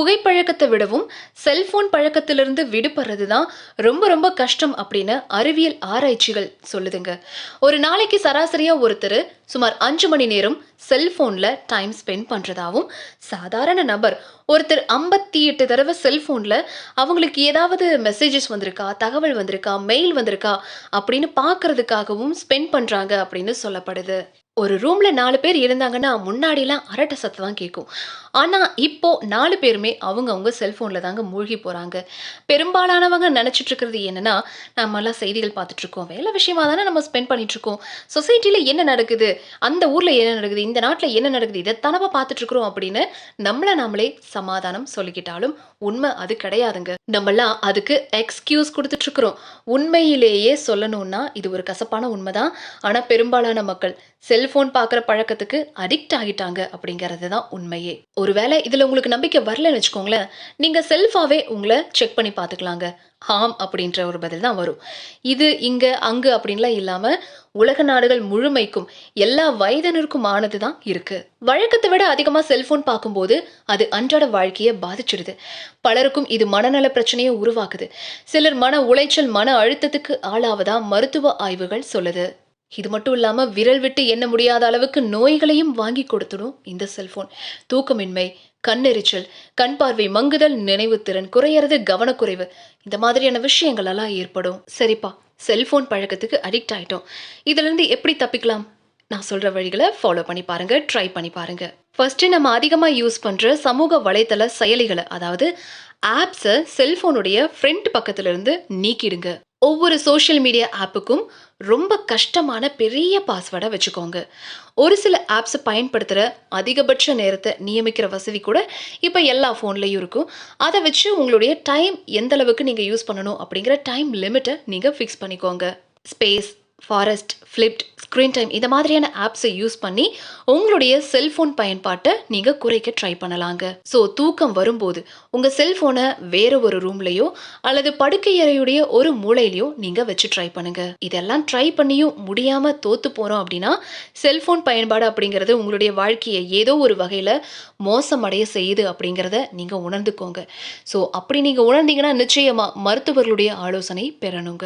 புகைப்பழக்கத்தை விடவும் செல்போன் பழக்கத்திலிருந்து விடுபடுறது தான் ரொம்ப ரொம்ப கஷ்டம் அப்படின்னு அறிவியல் ஆராய்ச்சிகள் சொல்லுதுங்க. ஒரு நாளைக்கு சராசரியா ஒருத்தர் சுமார் 5 மணி நேரம் செல்போன்ல டைம் ஸ்பெண்ட் பண்றதாவும், சாதாரண நபர் ஒருத்தர் 58 தடவை செல்போன்ல அவங்களுக்கு ஏதாவது மெசேஜஸ் வந்திருக்கா, தகவல் வந்திருக்கா, மெயில் வந்திருக்கா அப்படின்னு பார்க்கறதுக்காகவும் ஸ்பெண்ட் பண்றாங்க அப்படின்னு சொல்லப்படுது. ஒரு ரூம்ல 4 பேர் இருந்தாங்கன்னா, முன்னாடிலாம் அரட்ட சத்தம் தான் கேட்கும். ஆனா, இப்போ 4 பேருமே அவங்கவங்க செல்ஃபோன்ல தாங்க மூழ்கி போறாங்க. பெரும்பாலானவங்க நெனச்சிட்டு இருக்கிறது என்னன்னா, நம்மலாம் செய்திகள் பார்த்துட்டு இருக்கோம். வேலை விஷயமா தானே நம்ம ஸ்பெண்ட் பண்ணிட்டு இருக்கோம். சொசைட்டில என்ன நடக்குது? அந்த ஊர்ல என்ன நடக்குது? இந்த நாட்ல என்ன நடக்குது? இதத்தானப்பா பார்த்துட்டு இருக்கிறோம் அப்படின்னு நம்மள நாமளே சமாதானம் சொல்லிக்கிட்டாலும், உண்மை அது கிடையாதுங்க. நம்மலாம் அதுக்கு எக்ஸ்கியூஸ் குடுத்துட்டு இருக்கிறோம். உண்மையிலேயே சொல்லணும்னா, இது ஒரு கசப்பான உண்மைதான். ஆனா, பெரும்பாலான மக்கள் செல்போன் பார்க்குற பழக்கத்துக்கு அடிக்ட் ஆகிட்டாங்க அப்படிங்கிறது தான் உண்மையே. ஒருவேளை இதுல உங்களுக்கு நம்பிக்கை வரலன்னு வச்சுக்கோங்களேன், நீங்க செல்ஃபாவே உங்கள செக் பண்ணி பார்த்துக்கலாங்க. ஆம் அப்படின்ற ஒரு பதில் தான் வரும். இது இங்க, அங்கு அப்படின்லாம் இல்லாம உலக நாடுகள் முழுமைக்கும் எல்லா வயதினருக்குமானது தான் இருக்கு. வழக்கத்தை விட அதிகமா செல்போன் பார்க்கும்போது அது அன்றாட வாழ்க்கையை பாதிச்சிடுது. பலருக்கும் இது மனநல பிரச்சனையை உருவாக்குது. சிலர் மன உளைச்சல், மன அழுத்தத்துக்கு ஆளாவதா மருத்துவ ஆய்வுகள் சொல்லுது. இது மட்டும் இல்லாம விரல் விட்டு எண்ண முடியாத அளவுக்கு நோய்களையும் வாங்கி கொடுத்துடும் இந்த செல்போன். தூக்கமின்மை, கண்ணெரிச்சல், கண் பார்வை மங்குதல், நினைவுத்திறன் குறையறது, கவனக்குறைவு, இந்த மாதிரியான விஷயங்கள் எல்லாம் ஏற்படும். சரிப்பா, செல்போன் பழக்கத்துக்கு அடிக்ட் ஆயிட்டோம். இதுல இருந்து எப்படி தப்பிக்கலாம்? நான் சொல்ற வழிகளை ஃபாலோ பண்ணி பாருங்க, ட்ரை பண்ணி பாருங்க. ஃபர்ஸ்ட், நம்ம அதிகமா யூஸ் பண்ற சமூக வலைத்தள செயலிகளை, அதாவது ஆப்ஸை செல்போனுடைய ஃப்ரண்ட் பக்கத்துல இருந்து நீக்கிடுங்க. ஒவ்வொரு சோஷியல் மீடியா ஆப்புக்கும் ரொம்ப கஷ்டமான பெரிய பாஸ்வேர்டை வச்சுக்கோங்க. ஒரு சில ஆப்ஸை பயன்படுத்துகிற அதிகபட்ச நேரத்தை நியமிக்கிற வசதி கூட இப்போ எல்லா ஃபோன்லேயும் இருக்கும். அதை வச்சு உங்களுடைய டைம் எந்த அளவுக்கு நீங்கள் யூஸ் பண்ணணும் அப்படிங்கிற டைம் லிமிட்டை நீங்கள் ஃபிக்ஸ் பண்ணிக்கோங்க. ஸ்பேஸ், ஃபாரஸ்ட், ஃப்ளிப்ட், ஸ்க்ரீன் டைம் இந்த மாதிரியான ஆப்ஸை யூஸ் பண்ணி உங்களுடைய செல்ஃபோன் பயன்பாட்டை நீங்கள் குறைக்க ட்ரை பண்ணலாங்க. ஸோ தூக்கம் வரும்போது உங்கள் செல்ஃபோனை வேற ஒரு ரூம்லையோ அல்லது படுக்கை அறையுடைய ஒரு மூலையிலையோ நீங்கள் வச்சு ட்ரை பண்ணுங்க. இதெல்லாம் ட்ரை பண்ணியும் முடியாமல் தோத்து போகிறோம் அப்படின்னா, செல்ஃபோன் பயன்பாடு அப்படிங்கிறது உங்களுடைய வாழ்க்கையை ஏதோ ஒரு வகையில் மோசமடைய செய்யுது அப்படிங்கிறத நீங்கள் உணர்ந்துக்கோங்க. ஸோ அப்படி நீங்கள் உணர்ந்தீங்கன்னா நிச்சயமாக மருத்துவர்களுடைய ஆலோசனை பெறணுங்க.